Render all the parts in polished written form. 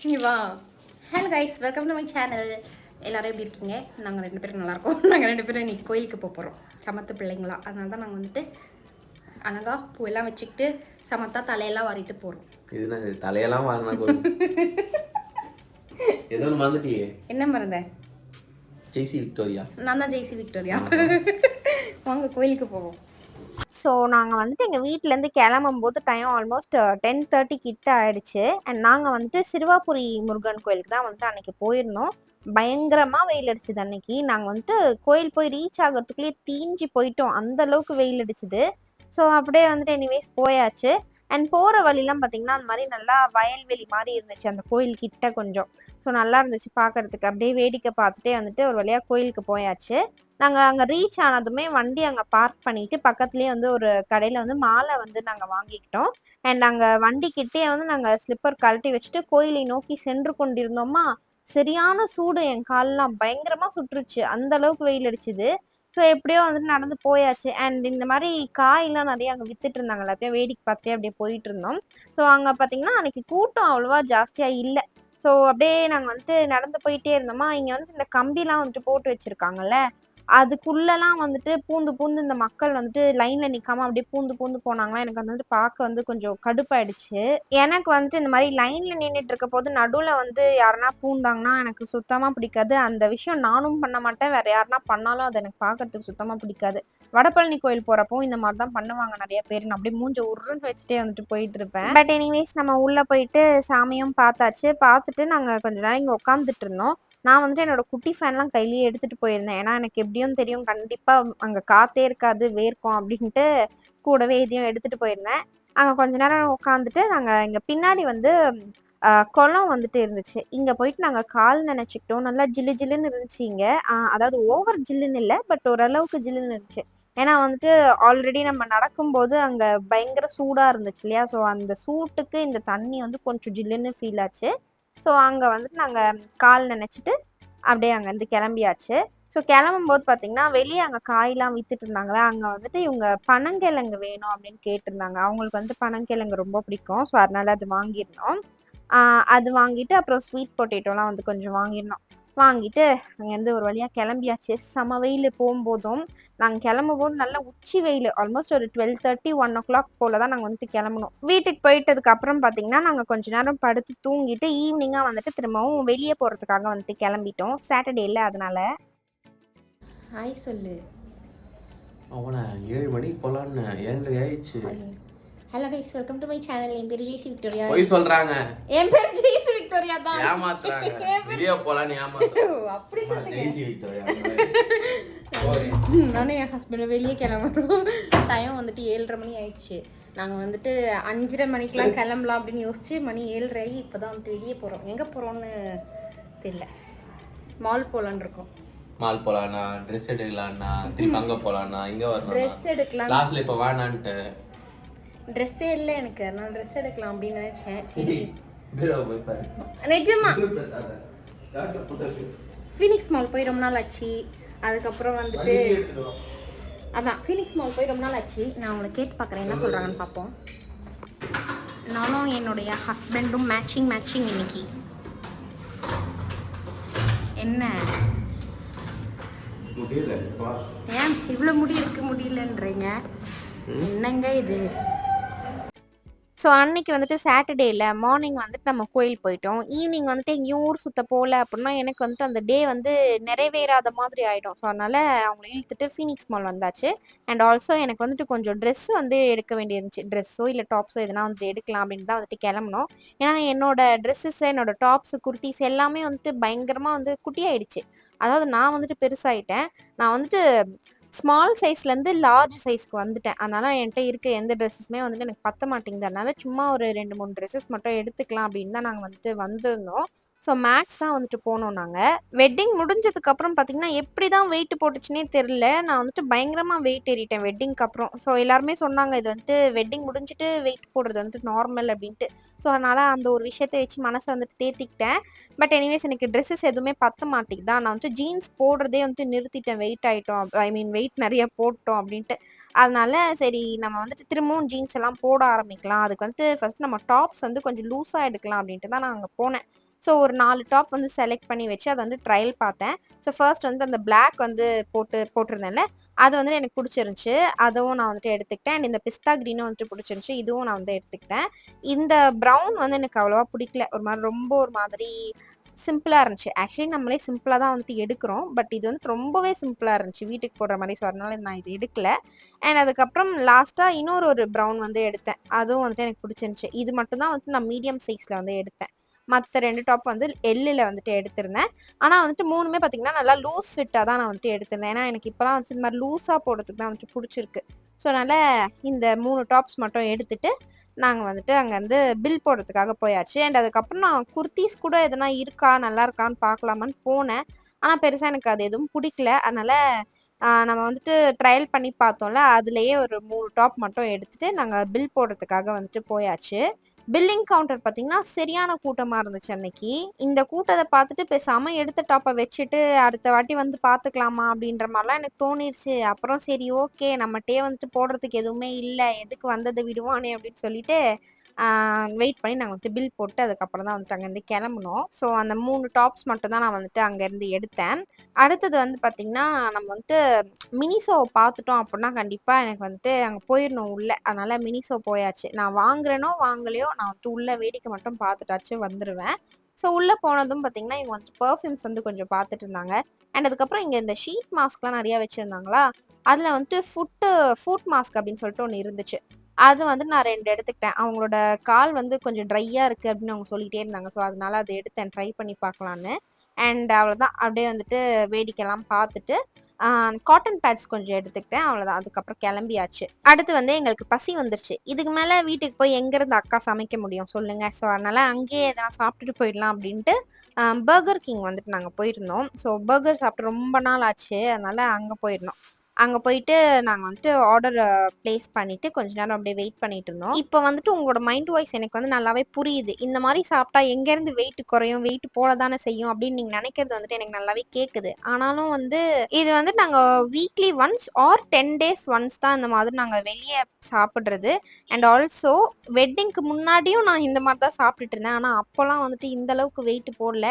இங்க வா. Hello guys, welcome to my channel. எல்லாரும் எப்படி இருக்கீங்க? நாங்கள் 2 பேரும் நல்லாயிருக்கோம். நாங்கள் 2 பேரும் இன்னைக்கு கோயிலுக்கு போகிறோம். சமத்து பிள்ளைங்களா, அதனால தான் நாங்கள் வந்துட்டு அழகா பூவெல்லாம் வச்சுக்கிட்டு சமத்தா தலையெல்லாம் வாரிட்டு போகிறோம். இதுனா தலையெல்லாம் வாரினா கோயில் ஏதோ ஒன்று மறந்துட்டியே. என்ன மறந்த? ஜெய்சி விக்டோரியா. நான் தான் ஜெய்சி விக்டோரியா. வாங்க கோயிலுக்கு போவோம். ஸோ நாங்கள் வந்துட்டு எங்கள் வீட்டிலேருந்து கிளம்பும்போது டைம் ஆல்மோஸ்ட் 10:30 கிட்ட ஆயிடுச்சு. அண்ட் நாங்கள் வந்துட்டு சிறுவாபுரி முருகன் கோயிலுக்கு தான் வந்துட்டு அன்றைக்கி போயிருந்தோம். பயங்கரமாக வெயில் அடிச்சுது அன்னைக்கு. நாங்கள் வந்துட்டு கோயில் போய் ரீச் ஆகிறதுக்குள்ளேயே தீஞ்சு போயிட்டோம், அந்த அளவுக்கு வெயில் அடிச்சுது. ஸோ அப்படியே வந்துட்டு எனிவேஸ் போயாச்சு. அண்ட் போகிற வழிலாம் பார்த்திங்கன்னா அந்த மாதிரி நல்லா வயல்வெளி மாதிரி இருந்துச்சு அந்த கோயில் கிட்ட கொஞ்சம். ஸோ நல்லா இருந்துச்சு பார்க்குறதுக்கு. அப்படியே வேடிக்கை பார்த்துட்டே வந்துட்டு ஒரு வழியாக கோயிலுக்கு போயாச்சு. நாங்கள் அங்கே ரீச் ஆனதுமே வண்டி அங்கே பார்க் பண்ணிவிட்டு பக்கத்துலேயே வந்து ஒரு கடையில் வந்து மாலை வந்து நாங்கள் வாங்கிக்கிட்டோம். அண்ட் அங்கே வண்டிக்கிட்டே வந்து நாங்கள் ஸ்லிப்பர் கழட்டி வச்சுட்டு கோயிலை நோக்கி சென்று கொண்டிருந்தோமா, சரியான சூடு, என் காலெலாம் பயங்கரமாக சுட்டுருச்சு, அந்த அளவுக்கு வெயில் அடிச்சுது. ஸோ எப்படியோ வந்துட்டு நடந்து போயாச்சு. அண்ட் இந்த மாதிரி காயெல்லாம் நிறைய அங்கே வித்துட்டு இருந்தாங்க, எல்லாத்தையும் வேடிக்கை பார்த்துட்டே அப்படியே போயிட்டு இருந்தோம். ஸோ அங்கே பார்த்தீங்கன்னா அன்றைக்கி கூட்டம் அவ்வளோவா ஜாஸ்தியாக இல்லை. ஸோ அப்படியே நாங்கள் வந்துட்டு நடந்து போயிட்டே இருந்தோமா, இங்கே வந்துட்டு இந்த கம்பிலாம் வந்துட்டு போட்டு வச்சுருக்காங்கல்ல, அதுக்குள்ளலாம் வந்துட்டு பூந்து பூந்து இந்த மக்கள் வந்துட்டு லைன்ல நிக்காம அப்படியே பூந்து பூந்து போனாங்களா. எனக்கு வந்துட்டு பார்க்க வந்து கொஞ்சம் கடுப்பாயிடுச்சு. எனக்கு வந்துட்டு இந்த மாதிரி லைன்ல நின்றுட்டு இருக்க போது நடுவில் வந்து யாருன்னா பூந்தாங்கன்னா எனக்கு சுத்தமா பிடிக்காது. அந்த விஷயம் நானும் பண்ண மாட்டேன், வேற யாருன்னா பண்ணாலும் அது எனக்கு பார்க்கறதுக்கு சுத்தமா பிடிக்காது. வடபழனி கோயில் போறப்போ இந்த மாதிரி தான் பண்ணுவாங்க நிறைய பேர். நான் அப்படியே மூஞ்ச உருன்னு வச்சுட்டே வந்துட்டு போயிட்டு இருப்பேன். பட் எனிவேஸ் நம்ம உள்ள போயிட்டு சாமியும் பார்த்தாச்சு. பார்த்துட்டு நாங்கள் கொஞ்ச நேரம் இங்கே உட்காந்துட்டு இருந்தோம். நான் வந்துட்டு என்னோட குட்டி ஃபேன்லாம் கையிலேயே எடுத்துகிட்டு போயிருந்தேன். ஏன்னா எனக்கு எப்படியும் தெரியும் கண்டிப்பாக அங்கே காற்றே இருக்காது, வேர்க்கும் அப்படின்ட்டு கூடவே இதையும் எடுத்துகிட்டு போயிருந்தேன். அங்கே கொஞ்ச நேரம் உட்காந்துட்டு நாங்கள் இங்கே பின்னாடி வந்து குளம் வந்துட்டு இருந்துச்சு. இங்கே போயிட்டு நாங்கள் கால் நினச்சிக்கிட்டோம். நல்லா ஜில்லு ஜில்லுன்னு இருந்துச்சு இங்கே. அதாவது ஓவர் ஜில்லுன்னு இல்லை, பட் ஓரளவுக்கு ஜில்லுன்னு இருந்துச்சு. ஏன்னா வந்துட்டு ஆல்ரெடி நம்ம நடக்கும்போது அங்கே பயங்கர சூடாக இருந்துச்சு இல்லையா. ஸோ அந்த சூட்டுக்கு இந்த தண்ணி வந்து கொஞ்சம் ஜில்லுன்னு ஃபீல் ஆச்சு. ஸோ அங்கே வந்துட்டு நாங்கள் கால் நினச்சிட்டு அப்படியே அங்கேருந்து கிளம்பியாச்சு. ஸோ கிளம்பும்போது பார்த்தீங்கன்னா வெளியே அங்கே காயெலாம் விற்றுட்டு இருந்தாங்களே, அங்கே வந்துட்டு இவங்க பனங்கிழங்கு வேணும் அப்படின்னு கேட்டிருந்தாங்க. அவங்களுக்கு வந்து பனங்கிழங்கு ரொம்ப பிடிக்கும். ஸோ அதனால் அது வாங்கியிருந்தோம். அது வாங்கிட்டு அப்புறம் ஸ்வீட் பொட்டேட்டோலாம் வந்து கொஞ்சம் வாங்கியிருந்தோம். வாங்கிட்டு அங்கேருந்து ஒரு வழியாக கிளம்பியாச்சு. செம வெயில் போகும்போதும். நாங்கள் கிளம்பும்போது நல்ல உச்சி வெயில், ஆல்மோஸ்ட் ஒரு 12:30 1 o'clock போல் தான் நாங்கள் வந்துட்டு கிளம்பணும். வீட்டுக்கு போயிட்டதுக்கு அப்புறம் பார்த்தீங்கன்னா நாங்கள் கொஞ்ச நேரம் படுத்து தூங்கிட்டு ஈவினிங்காக வந்துட்டு திரும்பவும் வெளியே போகிறதுக்காக வந்துட்டு கிளம்பிட்டோம். சாட்டர்டே இல்லை அதனால. ஹாய் சொல்லு. அவனை 7 மணிக்கு போகலான்னு 7:30 ஆயிடுச்சு. Hello guys, welcome to my channel. என் பேர் ஜெய்சி விக்டோரியா. போய் சொல்றாங்க. என் பேர் ஜெய்சி விக்டோரியா தான். ஏமாத்துறாங்க. வெளியே போலான்னு ஏமாத்துறாங்க. அப்படி சொல்லுங்க. ஜெய்சி விக்டோரியா. நானும் என் ஹஸ்பண்ட் வெளியே கிளம்புறோம். டைம் வந்துட்டு 7:30 மணி ஆயிடுச்சு. நாங்கள் வந்துட்டு 5:30 மணிக்கெலாம் கிளம்பலாம் அப்படின்னு யோசிச்சு மணி 7:30 ஆகி இப்போ தான் வந்துட்டு வெளியே போகிறோம். எங்கே போகிறோன்னு தெரியல. மால் போகலான்னு இருக்கோம். மால் போலான்னா, ட்ரெஸ் எடுக்கலான்னா, திருப்பி அங்கே போலான்னா, இங்கே வரணும். ட்ரெஸ் எடுக்கலாம். லாஸ்ட்ல இப்போ வேணான்ட்டு ட்ரெஸ்ஸே இல்லை எனக்கு. நான் ட்ரெஸ் எடுக்கலாம் அப்படின்னு நினச்சேன். சரி போய் பாரு. நிஜமா ஃபீனிக்ஸ் மால் போய் ரொம்ப நாள் ஆச்சு. அதுக்கப்புறம் வந்துட்டு அதான் ஃபீனிக்ஸ் மால் போய் ரொம்ப நாள் ஆச்சு. நான் அவங்களை கேட்டு பார்க்குறேன் என்ன சொல்கிறாங்கன்னு பார்ப்போம். நானும் என்னுடைய ஹஸ்பண்டும் மேட்சிங் இன்னைக்கு. என்ன ஏன் இவ்வளோ முடி இருக்கு முடியலன்றீங்க? என்னங்க இது? ஸோ அன்னைக்கு வந்துட்டு சாட்டர்டேயில் மார்னிங் வந்துட்டு நம்ம கோயில் போயிட்டோம். ஈவினிங் வந்துட்டு எங்கேயும் ஊர் சுற்ற போகல அப்படின்னா எனக்கு வந்துட்டு அந்த டே வந்து நிறைவேறாத மாதிரி ஆகிடும். ஸோ அதனால் அவங்கள இழுத்துட்டு ஃபீனிக்ஸ் மால் வந்தாச்சு. அண்ட் ஆல்சோ எனக்கு வந்துட்டு கொஞ்சம் ட்ரெஸ் வந்து எடுக்க வேண்டியிருந்துச்சு. ட்ரெஸ்ஸோ இல்லை டாப்ஸோ எதனா வந்துட்டு எடுக்கலாம் அப்படின்னு தான் வந்துட்டு கிளம்பணும். ஏன்னா என்னோடய ட்ரெஸ்ஸஸ், என்னோடய டாப்ஸு, குர்த்திஸ் எல்லாமே வந்துட்டு பயங்கரமாக வந்து குட்டியாயிடுச்சு. அதாவது நான் வந்துட்டு பெருசாகிட்டேன். நான் வந்துட்டு ஸ்மால் சைஸ்லேருந்து லார்ஜ் சைஸ்க்கு வந்துட்டேன். அதனால் என்கிட்ட இருக்க எந்த ட்ரெஸ்ஸுமே வந்துட்டு எனக்கு பத்த மாட்டேங்குது. அதனால் சும்மா ஒரு 2-3 ட்ரெஸ்ஸஸ் மட்டும் எடுத்துக்கலாம் அப்படின்னு தான் நாங்கள் வந்துட்டு வந்திருந்தோம். ஸோ மேக்ஸ் தான் வந்துட்டு போனோம் நாங்கள். வெட்டிங் முடிஞ்சதுக்கப்புறம் பார்த்திங்கன்னா எப்படி தான் வெயிட் போட்டுச்சுன்னே தெரில. நான் வந்துட்டு பயங்கரமாக வெயிட் ஏறிட்டேன் வெட்டிங்க்கு அப்புறம். ஸோ எல்லாருமே சொன்னாங்க இது வந்துட்டு வெட்டிங் முடிஞ்சுட்டு வெயிட் போடுறது வந்துட்டு நார்மல் அப்படின்ட்டு. ஸோ அதனால் அந்த ஒரு விஷயத்தை வச்சு மனசை வந்துட்டு தேத்திக்கிட்டேன். பட் எனிவேஸ் எனக்கு ட்ரெஸ்ஸஸ் எதுவுமே பத்த மாட்டேங்குது. நான் வந்துட்டு ஜீன்ஸ் போடுறதே வந்துட்டு நிறுத்திட்டேன். வெயிட் ஆகிட்டோம், வெயிட் நிறைய போட்டோம் அப்படின்ட்டு. அதனால் சரி நம்ம வந்துட்டு திரும்பவும் ஜீன்ஸ் எல்லாம் போட ஆரம்பிக்கலாம். அதுக்கு வந்துட்டு ஃபஸ்ட் நம்ம டாப்ஸ் வந்து கொஞ்சம் லூஸாக எடுக்கலாம் அப்படின்ட்டு தான் நான் அங்கே போனேன். ஸோ ஒரு 4 டாப் வந்து செலக்ட் பண்ணி வச்சு அதை வந்து ட்ரையல் பார்த்தேன். ஸோ ஃபர்ஸ்ட் வந்துட்டு அந்த பிளாக் வந்து போட்டிருந்தேன்ல, அது வந்துட்டு எனக்கு பிடிச்சிருந்துச்சு. அதுவும் நான் வந்துட்டு எடுத்துக்கிட்டேன். அண்ட் இந்த பிஸ்தா க்ரீனும் வந்துட்டு பிடிச்சிருந்துச்சு. இதுவும் நான் வந்து எடுத்துக்கிட்டேன். இந்த ப்ரௌன் வந்து எனக்கு அவ்வளோவா பிடிக்கல. ஒரு மாதிரி சிம்பிளாக இருந்துச்சு. ஆக்சுவலி நம்மளே சிம்பிளாக தான் வந்துட்டு எடுக்கிறோம். பட் இது வந்துட்டு ரொம்பவே சிம்பிளாக இருந்துச்சு வீட்டுக்கு போடுற மாதிரி. ஸோ அதனால நான் இது எடுக்கல. அண்ட் அதுக்கப்புறம் லாஸ்ட்டாக இன்னொரு ப்ரௌன் வந்து எடுத்தேன். அதுவும் வந்துட்டு எனக்கு பிடிச்சிருந்துச்சு. இது மட்டும் தான் வந்துட்டு நான் மீடியம் சைஸில் வந்து எடுத்தேன். மற்ற 2 டாப் வந்து எல்லில் வந்துட்டு எடுத்திருந்தேன். ஆனால் வந்துட்டு 3மே பார்த்தீங்கன்னா நல்லா லூஸ் ஃபிட்டாக தான் நான் வந்துட்டு எடுத்திருந்தேன். ஏன்னா எனக்கு இப்போலாம் வந்துட்டு இந்த மாதிரி லூஸாக போடுறதுக்கு தான் வந்துட்டு பிடிச்சிருக்கு. ஸோ அதனால் இந்த 3 டாப்ஸ் மட்டும் எடுத்துகிட்டு நாங்கள் வந்துட்டு அங்கேருந்து பில் போடுறதுக்காக போயாச்சு. அண்ட் அதுக்கப்புறம் நான் குர்த்தீஸ் கூட எதனா இருக்கா நல்லா இருக்கான்னு பார்க்கலாமான்னு போனேன். ஆனால் பெருசாக எனக்கு அது எதுவும் பிடிக்கல. அதனால் நம்ம வந்துட்டு ட்ரையல் பண்ணி பார்த்தோம்ல, அதுலேயே ஒரு 3 டாப் மட்டும் எடுத்துகிட்டு நாங்கள் பில் போடுறதுக்காக வந்துட்டு போயாச்சு. பில்லிங் கவுண்டர் பார்த்தீங்கன்னா சரியான கூட்டமாக இருந்துச்சு அன்னைக்கு. இந்த கூட்டத்தை பார்த்துட்டு பேசாமல் எடுத்த டாப்பை வச்சுட்டு அடுத்த வாட்டி வந்து பார்த்துக்கலாமா அப்படின்ற மாதிரிலாம் எனக்கு தோணிருச்சு. அப்புறம் சரி ஓகே, நம்மகிட்டயே வந்துட்டு போடுறதுக்கு எதுவுமே இல்லை, எதுக்கு வந்ததை விடுவானே அப்படின்னு சொல்லிட்டு வெயிட் பண்ணி நாங்கள் வந்துட்டு பில் போட்டு அதுக்கப்புறம் தான் வந்துட்டு அங்கேருந்து கிளம்புனோம். ஸோ அந்த 3 டாப்ஸ் மட்டும் தான் நான் வந்துட்டு அங்கேருந்து எடுத்தேன். அடுத்தது வந்து பார்த்திங்கன்னா, நம்ம வந்துட்டு மினிசோவை பார்த்துட்டோம் அப்படின்னா கண்டிப்பாக எனக்கு வந்துட்டு அங்கே போயிடணும் உள்ளே. அதனால் மினிசோ போயாச்சு. நான் வாங்குறேனோ வாங்கலையோ நான் வந்துட்டு உள்ளே வேடிக்கை மட்டும் பார்த்துட்டாச்சும் வந்துடுவேன். ஸோ உள்ளே போனதும் பார்த்திங்கன்னா, இவங்க வந்துட்டு பர்ஃப்யூம்ஸ் வந்து கொஞ்சம் பார்த்துட்டு இருந்தாங்க. அண்ட் அதுக்கப்புறம் இங்கே இந்த ஷீட் மாஸ்க்லாம் நிறையா வச்சுருந்தாங்களா, அதில் வந்துட்டு ஃபுட் மாஸ்க் அப்படின்னு சொல்லிட்டு ஒன்று இருந்துச்சு. அது வந்து நான் 2 எடுத்துக்கிட்டேன். அவங்களோட கால் வந்து கொஞ்சம் ட்ரையாக இருக்குது அப்படின்னு அவங்க சொல்லிகிட்டே இருந்தாங்க. ஸோ அதனால அதை எடுத்தேன் ட்ரை பண்ணி பார்க்கலான்னு. அண்ட் அவ்வளோதான், அப்படியே வந்துட்டு வேடிக்கைலாம் பார்த்துட்டு காட்டன் பேட்ஸ் கொஞ்சம் எடுத்துக்கிட்டேன். அவ்வளோதான், அதுக்கப்புறம் கிளம்பியாச்சு. அடுத்து வந்து எங்களுக்கு பசி வந்துருச்சு. இதுக்கு மேலே வீட்டுக்கு போய் எங்கேருந்து அக்கா சமைக்க முடியும் சொல்லுங்கள். ஸோ அதனால் அங்கேயே எதனா சாப்பிட்டுட்டு போயிடலாம் அப்படின்ட்டு பர்கர் கிங் வந்துட்டு நாங்கள் போயிருந்தோம். ஸோ பர்கர் சாப்பிட்டு ரொம்ப நாள் ஆச்சு. அதனால் அங்கே போயிருந்தோம். அங்கே போயிட்டு நாங்கள் வந்துட்டு ஆர்டர் ப்ளேஸ் பண்ணிவிட்டு கொஞ்ச நேரம் அப்படியே வெயிட் பண்ணிட்டு இருந்தோம். இப்போ வந்துட்டு உங்களோட மைண்ட் வாய்ஸ் எனக்கு வந்து நல்லாவே புரியுது. இந்த மாதிரி சாப்பிட்டா எங்கேருந்து வெயிட் குறையும், வெயிட் போட தானே செய்யும் அப்படின்னு நீங்கள் நினைக்கிறது வந்துட்டு எனக்கு நல்லாவே கேட்குது. ஆனாலும் வந்து இது வந்து நாங்கள் weekly once or 10 days once தான் இந்த மாதிரி நாங்கள் வெளியே சாப்பிட்றது. அண்ட் ஆல்சோ வெட்டிங்க்கு முன்னாடியும் நான் இந்த மாதிரி தான் சாப்பிட்டுட்டு இருந்தேன். ஆனால் அப்போல்லாம் வந்துட்டு இந்த அளவுக்கு வெயிட் போடல.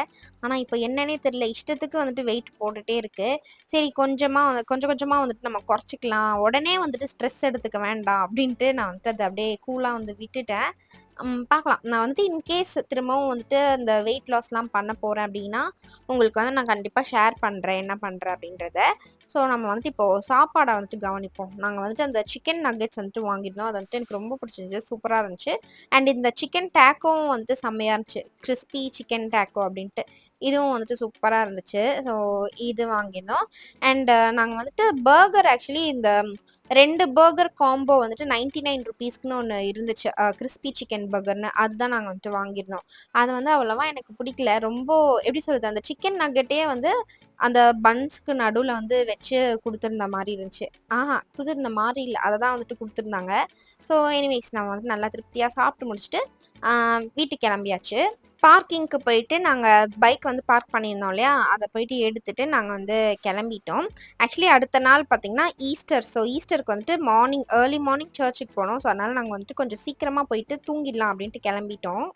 ஆனால் இப்போ என்னன்னே தெரியல, இஷ்டத்துக்கு வந்துட்டு வெயிட் போட்டுகிட்டே இருக்குது. சரி கொஞ்சம் கொஞ்சமாக வந்துட்டு நம்ம குறைச்சிக்கலாம், உடனே வந்துட்டு ஸ்ட்ரெஸ் எடுத்துக்க வேண்டாம் அப்படின்ட்டு நான் வந்துட்டு அதை அப்படியே கூலாக வந்து விட்டுட்டேன். பார்க்கலாம், நான் வந்துட்டு இன்கேஸ் திரும்பவும் வந்துட்டு இந்த வெயிட் லாஸ்லாம் பண்ண போகிறேன் அப்படின்னா உங்களுக்கு வந்து நான் கண்டிப்பாக ஷேர் பண்ணுறேன் என்ன பண்ணுறேன் அப்படின்றத. ஸோ நம்ம வந்துட்டு இப்போது சாப்பாடை வந்துட்டு கவனிப்போம். நாங்கள் வந்துட்டு அந்த சிக்கன் நக்கெட்ஸ் வந்துட்டு வாங்கியிருந்தோம். அது வந்துட்டு எனக்கு ரொம்ப பிடிச்சிருந்துச்சு, சூப்பராக இருந்துச்சு. அண்ட் இந்த சிக்கன் டேக்கோவும் வந்துட்டு செம்மையாக இருந்துச்சு, கிறிஸ்பி சிக்கன் டேக்கோ அப்படின்ட்டு. இதுவும் வந்துட்டு சூப்பராக இருந்துச்சு. ஸோ இது வாங்கியிருந்தோம். அண்ட் நாங்கள் வந்துட்டு பர்கர் ஆக்சுவலி இந்த 2 பர்கர் காம்போ வந்துட்டு 99 ருபீஸ்க்குன்னு ஒன்று இருந்துச்சு, கிறிஸ்பி சிக்கன் பர்கர்னு. அதுதான் நாங்கள் வந்துட்டு வாங்கியிருந்தோம். அது வந்து அவ்வளோவா எனக்கு பிடிக்கல. ரொம்ப எப்படி சொல்கிறது, அந்த சிக்கன் நக்கெட்டே வந்து அந்த பன்ஸ்க்கு நடுவில் வந்து வச்சு கொடுத்துருந்த மாதிரி இருந்துச்சு. கொடுத்துருந்த மாதிரி இல்லை, அதை தான் வந்துட்டு கொடுத்துருந்தாங்க. ஸோ எனிவேஸ் நம்ம வந்து நல்லா திருப்தியாக சாப்பிட்டு முடிச்சுட்டு வீட்டுக்கு கிளம்பியாச்சு. பார்க்கிங்க்கு போயிட்டு நாங்கள் பைக் வந்து பார்க் பண்ணியிருந்தோம் இல்லையா, அதை போயிட்டு எடுத்துகிட்டு நாங்கள் வந்து கிளம்பிட்டோம். ஆக்சுவலி அடுத்த நாள் பார்த்திங்கன்னா ஈஸ்டர். ஸோ ஈஸ்டருக்கு வந்துட்டு ஏர்லி மார்னிங் சர்ச்சுக்கு போனோம். ஸோ அதனால் நாங்கள் வந்துட்டு கொஞ்சம் சீக்கிரமாக போயிட்டு தூங்கிடலாம் அப்படின்ட்டு கிளம்பிட்டோம்.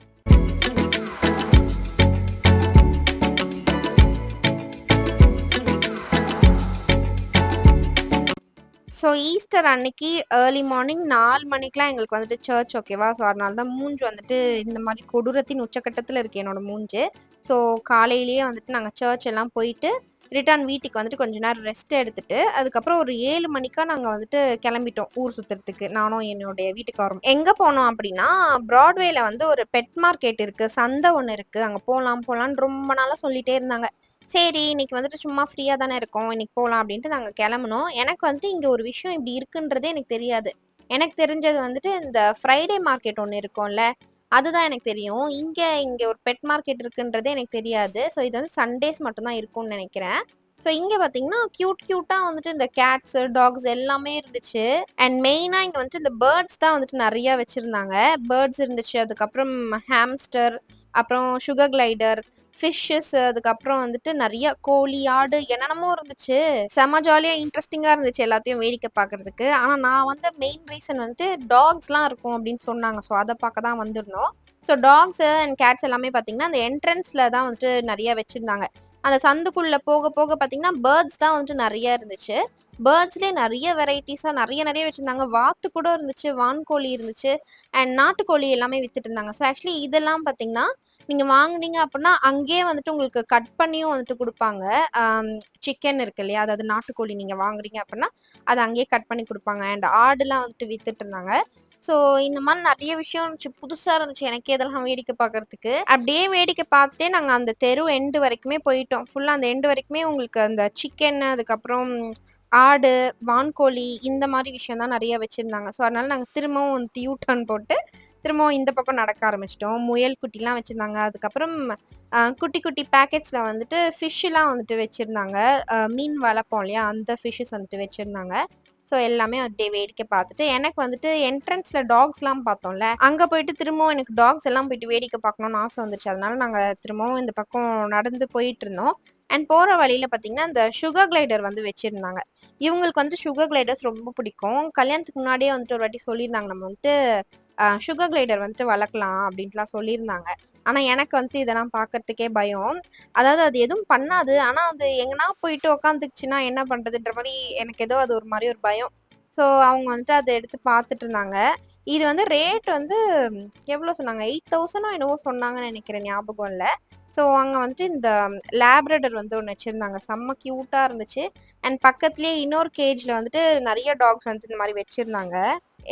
ஸோ ஈஸ்டர் அன்னைக்கு ஏர்லி மார்னிங் 4 மணிக்கெலாம் எங்களுக்கு வந்துட்டு சர்ச், ஓகேவா. ஸோ அதனால தான் மூஞ்சி வந்துட்டு இந்த மாதிரி கொடூரத்தின் உச்சக்கட்டத்தில் இருக்குது என்னோடய மூஞ்சி. ஸோ காலையிலேயே வந்துட்டு நாங்கள் சர்ச் எல்லாம் போயிட்டு ரிட்டர்ன் வீட்டுக்கு வந்துட்டு கொஞ்ச நேரம் ரெஸ்ட் எடுத்துட்டு அதுக்கப்புறம் ஒரு 7 மணிக்கா நாங்கள் வந்துட்டு கிளம்பிட்டோம் ஊர் சுற்றுறதுக்கு, நானும் என்னுடைய வீட்டுக்காரரும். எங்கே போனோம் அப்படின்னா, ப்ராட்வேல வந்து ஒரு பெட் மார்க்கெட் இருக்குது, சந்தை ஒன்று இருக்குது, அங்கே போகலான்னு ரொம்ப நாளாக சொல்லிகிட்டே இருந்தாங்க. சரி இன்னைக்கு வந்துட்டு சும்மா ஃப்ரீயாக தானே இருக்கோம், இன்னைக்கு போகலாம் அப்படின்ட்டு நாங்கள் கிளம்புனோம். எனக்கு வந்துட்டு இங்கே ஒரு விஷயம் இப்படி இருக்குன்றதே எனக்கு தெரியாது. எனக்கு தெரிஞ்சது வந்துட்டு இந்த ஃப்ரைடே மார்க்கெட் ஒன்று இருக்கும்ல, அதுதான் எனக்கு தெரியும். இங்கே ஒரு பெட் மார்க்கெட் இருக்குன்றதே எனக்கு தெரியாது. ஸோ இது வந்து சண்டேஸ் மட்டும்தான் இருக்கும்னு நினைக்கிறேன். ஸோ இங்கே பார்த்தீங்கன்னா க்யூட்டாக வந்துட்டு இந்த கேட்ஸு, டாக்ஸ் எல்லாமே இருந்துச்சு. அண்ட் மெயினாக இங்கே வந்துட்டு இந்த பேர்ட்ஸ் தான் வந்துட்டு நிறையா வச்சுருந்தாங்க. பேர்ட்ஸ் இருந்துச்சு, அதுக்கப்புறம் ஹாம்ஸ்டர், அப்புறம் சுகர் கிளைடர், ஃபிஷ்ஷஸ், அதுக்கப்புறம் வந்துட்டு நிறைய கோழி, ஆடு என்னென்னமோ இருந்துச்சு. செம்ம ஜாலியாக இன்ட்ரெஸ்டிங்காக இருந்துச்சு எல்லாத்தையும் வேடிக்கை பார்க்குறதுக்கு. ஆனால் நான் வந்து மெயின் ரீசன் வந்துட்டு டாக்ஸ்லாம் இருக்கும் அப்படின்னு சொன்னாங்க. ஸோ அதை பார்க்க தான் வந்திருந்தோம். ஸோ டாக்ஸ் அண்ட் கேட்ஸ் எல்லாமே பார்த்தீங்கன்னா அந்த என்ட்ரன்ஸ்ல தான் வந்துட்டு நிறைய வச்சிருந்தாங்க. அந்த சந்துக்குள்ள போக போக பார்த்தீங்கன்னா பேர்ட்ஸ் தான் வந்துட்டு நிறைய இருந்துச்சு. பேர்ட்ஸ்லேயே நிறைய வெரைட்டிஸாக நிறைய வச்சுருந்தாங்க. வாத்து கூட இருந்துச்சு, வான்கோழி இருந்துச்சு, அண்ட் நாட்டுக்கோழி எல்லாமே வித்துட்டு இருந்தாங்க. ஸோ ஆக்சுவலி இதெல்லாம் பார்த்தீங்கன்னா நீங்கள் வாங்குனீங்க அப்படின்னா அங்கேயே வந்துட்டு உங்களுக்கு கட் பண்ணியும் வந்துட்டு கொடுப்பாங்க. சிக்கன் இருக்கு இல்லையா, அதாவது நாட்டுக்கோழி நீங்கள் வாங்குறீங்க அப்படின்னா அதை அங்கேயே கட் பண்ணி கொடுப்பாங்க. அண்ட் ஆடுலாம் வந்துட்டு வித்துட்டு இருந்தாங்க. ஸோ இந்த மாதிரி நிறைய விஷயம் இருந்துச்சு, புதுசாக இருந்துச்சு எனக்கே இதெல்லாம் வேடிக்கை பார்க்கறதுக்கு. அப்படியே வேடிக்கை பார்த்துட்டே நாங்கள் அந்த தெரு எண்டு வரைக்குமே போயிட்டோம். ஃபுல்லாக அந்த எண்டு வரைக்குமே உங்களுக்கு அந்த சிக்கன், அதுக்கப்புறம் ஆடு, வான்கோழி இந்த மாதிரி விஷயம் தான் நிறைய வச்சுருந்தாங்க. ஸோ அதனால நாங்கள் திரும்பவும் வந்துட்டு யூ டர்ன் போட்டு திரும்பவும் இந்த பக்கம் நடக்க ஆரம்பிச்சிட்டோம். முயல் குட்டிலாம் வச்சுருந்தாங்க. அதுக்கப்புறம் குட்டி குட்டி பேக்கெட்ஸில் வந்துட்டு ஃபிஷ்ஷெலாம் வந்துட்டு வச்சுருந்தாங்க. மீன் வளர்ப்போம் இல்லையா, அந்த ஃபிஷ்ஷஸ் வந்துட்டு வச்சுருந்தாங்க. ஸோ எல்லாமே அப்படியே வேடிக்கை பார்த்துட்டு எனக்கு வந்துட்டு என்ட்ரன்ஸில் டாக்ஸ்லாம் பார்த்தோம்ல, அங்கே போயிட்டு திரும்பவும் எனக்கு டாக்ஸ் எல்லாம் போயிட்டு வேடிக்கை பார்க்கணுன்னு ஆசை வந்துச்சு. அதனால நாங்கள் திரும்பவும் இந்த பக்கம் நடந்து போயிட்டு இருந்தோம். அண்ட் போகிற வழியில் பார்த்தீங்கன்னா இந்த சுகர் கிளைடர் வந்து வச்சுருந்தாங்க. இவங்களுக்கு வந்துட்டு சுகர் கிளைடர்ஸ் ரொம்ப பிடிக்கும். கல்யாணத்துக்கு முன்னாடியே வந்துட்டு ஒரு வாட்டி சொல்லியிருந்தாங்க, நம்ம வந்துட்டு சுகர் கிளைடர் வந்துட்டு வளர்க்கலாம் அப்படின்ட்டுலாம் சொல்லியிருந்தாங்க. ஆனால் எனக்கு வந்துட்டு இதெல்லாம் பார்க்கறதுக்கே பயம். அதாவது அது எதுவும் பண்ணாது, ஆனால் அது எங்கன்னா போயிட்டு உக்காந்துக்குச்சுன்னா என்ன பண்ணுறதுன்ற மாதிரி எனக்கு ஏதோ அது ஒரு மாதிரி ஒரு பயம். ஸோ அவங்க வந்துட்டு அதை எடுத்து பார்த்துட்டு இருந்தாங்க. இது வந்து ரேட் வந்து எவ்வளோ சொன்னாங்க, 8000 என்னவோ சொன்னாங்கன்னு நினைக்கிறேன், ஞாபகம் இல்லை. ஸோ அங்கே வந்துட்டு இந்த லேப்ரடர் வந்து ஒன்று வச்சுருந்தாங்க, செம்ம க்யூட்டாக இருந்துச்சு. அண்ட் பக்கத்துலேயே இன்னொரு கேஜில் வந்துட்டு நிறைய டாக்ஸ் வந்துட்டு இந்த மாதிரி வச்சுருந்தாங்க.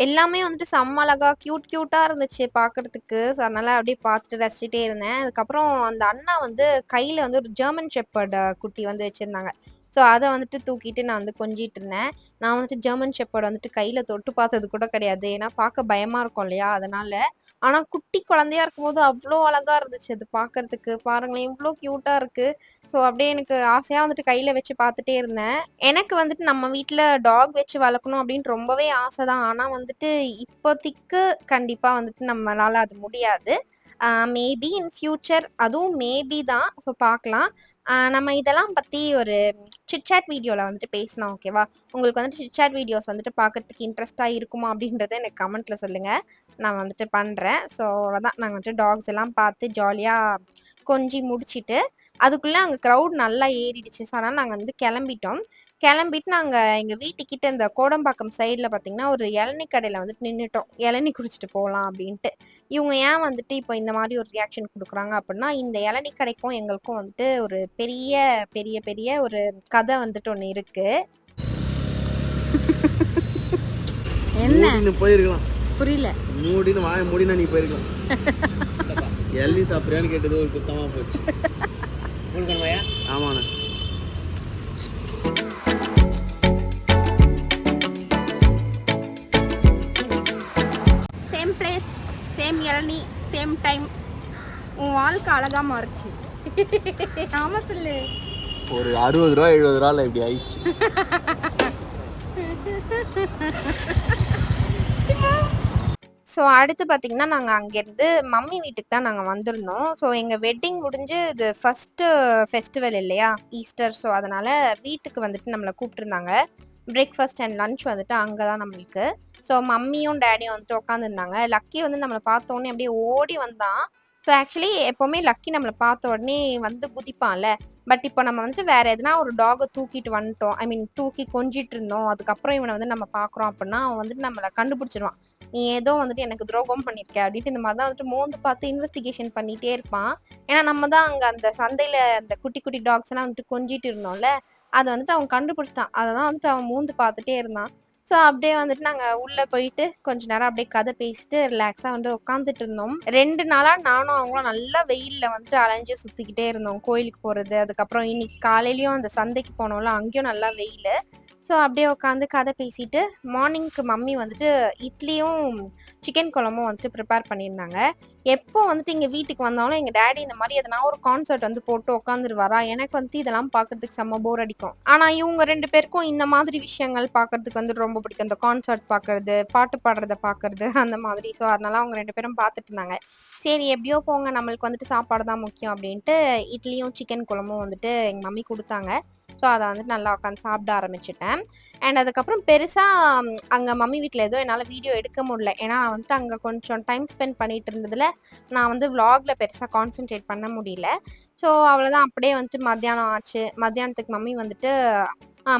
எல்லாமே வந்துட்டு செம்ம அழகா க்யூட்டாக இருந்துச்சு பார்க்கறதுக்கு. ஸோ அதனால அப்படியே பார்த்துட்டு ரசிச்சுட்டே இருந்தேன். அதுக்கப்புறம் அந்த அண்ணா வந்து கையில் வந்து ஒரு ஜெர்மன் ஷெப்பர்ட் குட்டி வந்து வச்சுருந்தாங்க. ஸோ அதை வந்துட்டு தூக்கிட்டு நான் வந்து கொஞ்சிட்டு இருந்தேன். நான் வந்துட்டு ஜெர்மன் ஷெப்பர்ட் வந்துட்டு கையில் தொட்டு பார்த்தது கூட கிடையாது, ஏன்னா பார்க்க பயமாக இருக்கும் இல்லையா, அதனால. ஆனால் குட்டி குழந்தையா இருக்கும்போது அவ்வளோ அழகாக இருந்துச்சு அது பார்க்கறதுக்கு. பாருங்களேன் இவ்வளோ க்யூட்டாக இருக்குது. ஸோ அப்படியே எனக்கு ஆசையாக வந்துட்டு கையில் வச்சு பார்த்துட்டே இருந்தேன். எனக்கு வந்துட்டு நம்ம வீட்டில் டாக் வச்சு வளர்க்கணும் அப்படின்ட்டு ரொம்பவே ஆசை தான். ஆனால் வந்துட்டு இப்போதைக்கு கண்டிப்பாக வந்துட்டு நம்மளால் அது முடியாது. மேபி இன் ஃப்யூச்சர், அதுவும் மேபி தான். ஸோ பார்க்கலாம். நம்ம இதெல்லாம் பற்றி ஒரு சிட்சாட் வீடியோவில் வந்துட்டு பேசலாம், ஓகேவா? உங்களுக்கு வந்துட்டு சிட்சாட் வீடியோஸ் வந்துட்டு பார்க்கறதுக்கு இன்ட்ரெஸ்ட்டாக இருக்குமா அப்படின்றத எனக்கு கமெண்ட்டில் சொல்லுங்கள், நான் வந்துட்டு பண்ணுறேன். ஸோ அவ்வளோதான், நாங்கள் வந்துட்டு டாக்ஸ் எல்லாம் பார்த்து ஜாலியாக கொஞ்சி முடிச்சுட்டு அதுக்குள்ளே அங்கே க்ரௌட் நல்லா ஏறிடுச்சு. ஸோ அதனால் நாங்கள் வந்து கிளம்பிட்டு நாங்கள் எங்கள் வீட்டுக்கிட்ட இந்த கோடம்பாக்கம் சைடில் பார்த்திங்கன்னா ஒரு இளநீ கடையில் வந்துட்டு நின்றுட்டோம், இளநீ குடிச்சிட்டு போகலாம் அப்படின்ட்டு. இவங்க ஏன் வந்துட்டு இப்போ இந்த மாதிரி ஒரு ரியாக்ஷன் கொடுக்குறாங்க அப்படின்னா, இந்த இளநீ கடைக்கும் எங்களுக்கும் வந்துட்டு ஒரு பெரிய பெரிய பெரிய ஒரு கதை வந்துட்டு ஒன்று இருக்குது. என்ன போயிருக்கலாம், புரியல? மூடின்னு வாய மூடினா நீ போயிருக்கலாம். எல்லி சாப்பிட்றியான்னு கேட்டது ஒரு குத்தமாக போச்சு. ஆமாண்ணா. சேம் பிளேஸ், சேம் இளநீ, சேம் டைம். உன் வாழ்க்கை அழகா மாறுச்சு. ஆமா சொல்லு. ஒரு 60 ரூபா 70 ரூபாயில் இப்படி ஆயிடுச்சு. ஸோ அடுத்து பார்த்திங்கன்னா நாங்கள் அங்கேருந்து மம்மி வீட்டுக்கு தான் நாங்கள் வந்திருந்தோம். ஸோ எங்கள் வெட்டிங் முடிஞ்சு இது ஃபஸ்ட்டு ஃபெஸ்டிவல் இல்லையா, ஈஸ்டர். ஸோ அதனால் வீட்டுக்கு வந்துட்டு நம்மளை கூப்பிட்டுருந்தாங்க. பிரேக்ஃபாஸ்ட் அண்ட் லன்ச் வந்துட்டு அங்கே தான் நம்மளுக்கு. ஸோ மம்மியும் டேடியும் வந்துட்டு உட்காந்துருந்தாங்க. லக்கி வந்து நம்மளை பார்த்தோன்னே அப்படியே ஓடி வந்தான். ஸோ ஆக்சுவலி எப்போவுமே லக்கி நம்மளை பார்த்த உடனே வந்து குதிப்பான்ல. பட் இப்போ நம்ம வந்துட்டு வேறு எதுனா ஒரு டாகை தூக்கிட்டு வந்துட்டோம், ஐ மீன் தூக்கி கொஞ்சிட்டு இருந்தோம், அதுக்கப்புறம் இவனை வந்து நம்ம பார்க்குறோம் அப்படின்னா அவன் வந்துட்டு நம்மளை கண்டுபிடிச்சிருவான். நீ ஏதோ வந்துட்டு எனக்கு துரோகம் பண்ணியிருக்க அப்படின்ட்டு இந்த மாதிரி தான் வந்துட்டு மோந்து பார்த்து இன்வெஸ்டிகேஷன் பண்ணிகிட்டே இருப்பான். ஏன்னா நம்ம தான் அங்கே அந்த சந்தையில் அந்த குட்டி குட்டி டாக்ஸ் எல்லாம் வந்துட்டு கொஞ்சிட்டு இருந்தோம்ல, அதை வந்துட்டு அவன் கண்டுபிடிச்சிட்டான். அதை தான் வந்துட்டு அவன் மோந்து பார்த்துட்டே இருந்தான். ஸோ அப்படியே வந்துட்டு நாங்கள் உள்ளே போயிட்டு கொஞ்ச நேரம் அப்படியே கதை பேசிட்டு ரிலாக்ஸாக வந்து உட்காந்துட்டு இருந்தோம். 2 நாளாக நானும் அவங்களும் நல்லா வெயிலில் வந்துட்டு அலைஞ்சு சுற்றிக்கிட்டே இருந்தோம், கோயிலுக்கு போகிறது. அதுக்கப்புறம் இன்னைக்கு காலையிலையும் அந்த சந்தைக்கு போனோம்ல, அங்கேயும் நல்லா வெயில். ஸோ அப்படியே உட்காந்து கதை பேசிட்டு மார்னிங்க்கு மம்மி வந்துட்டு இட்லியும் சிக்கன் குழம்பும் வந்துட்டு ப்ரிப்பேர் பண்ணியிருந்தாங்க. எப்போ வந்துட்டு எங்கள் வீட்டுக்கு வந்தாலும் எங்கள் டேடி இந்த மாதிரி எதனா ஒரு கான்சர்ட் வந்து போட்டு உட்காந்துருவாரா. எனக்கு வந்துட்டு இதெல்லாம் பார்க்கறதுக்கு செம்ம போர் அடிக்கும். ஆனால் இவங்க 2 பேருக்கும் இந்த மாதிரி விஷயங்கள் பார்க்கறதுக்கு வந்து ரொம்ப பிடிக்கும். இந்த கான்சர்ட் பார்க்கறது, பாட்டு பாடுறத பார்க்கறது, அந்த மாதிரி. ஸோ அதனால அவங்க 2 பேரும் பார்த்துட்டு இருந்தாங்க. சரி எப்படியோ போங்க, நம்மளுக்கு வந்துட்டு சாப்பாடு தான் முக்கியம் அப்படின்ட்டு இட்லியும் சிக்கன் குழம்பும் வந்துட்டு எங்கள் மம்மி கொடுத்தாங்க. ஸோ அதை வந்துட்டு நல்லா உட்காந்து சாப்பிட ஆரம்பிச்சிட்டேன். அண்ட் அதுக்கப்புறம் பெருசாக அங்கே மம்மி வீட்டில் எதுவும் என்னால் வீடியோ எடுக்க முடியல. ஏன்னா நான் வந்துட்டு அங்கே கொஞ்சம் டைம் ஸ்பெண்ட் பண்ணிட்டு இருந்ததில் நான் வந்து vlogல பெருசாக கான்சென்ட்ரேட் பண்ண முடியல. ஸோ அவ்வளோதான், அப்படியே வந்துட்டு மத்தியானம் ஆச்சு. மத்தியானத்துக்கு மம்மி வந்துட்டு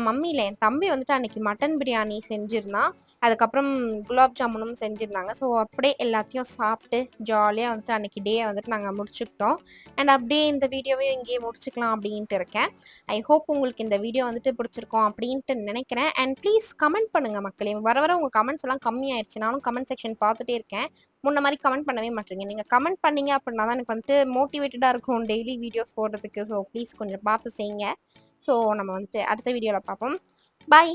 மம்மி இல்லை, என் தம்பி வந்துட்டு அன்னைக்கு மட்டன் பிரியாணி செஞ்சுருந்தான். அதுக்கப்புறம் குலாப் ஜாமுனும் செஞ்சுருந்தாங்க. ஸோ அப்படியே எல்லாத்தையும் சாப்பிட்டு ஜாலியாக வந்துட்டு அன்றைக்கி டேயை வந்துட்டு நாங்கள் முடிச்சுக்கிட்டோம். அண்ட் அப்படியே இந்த வீடியோவையும் இங்கேயே முடிச்சுக்கலாம் அப்படின்ட்டு இருக்கேன். ஐ ஹோப் உங்களுக்கு இந்த வீடியோ வந்துட்டு பிடிச்சிருக்கோம் அப்படின்ட்டு நினைக்கிறேன். அண்ட் ப்ளீஸ் கமெண்ட் பண்ணுங்கள் மக்களே. வர வர உங்கள் கமெண்ட்ஸ் எல்லாம் கம்மியாயிடுச்சு. நானும் கமெண்ட் செக்ஷன் பார்த்துட்டே இருக்கேன். முன்ன மாதிரி கமெண்ட் பண்ணவே மாட்டேங்க. நீங்கள் கமெண்ட் பண்ணீங்க அப்படின்னா தான் எனக்கு வந்துட்டு மோட்டிவேட்டடாக இருக்கும் டெய்லி வீடியோஸ் போடுறதுக்கு. ஸோ ப்ளீஸ் கொஞ்சம் பார்த்து செய்யுங்க. ஸோ நம்ம வந்துட்டு அடுத்த வீடியோவில் பார்ப்போம். பாய்.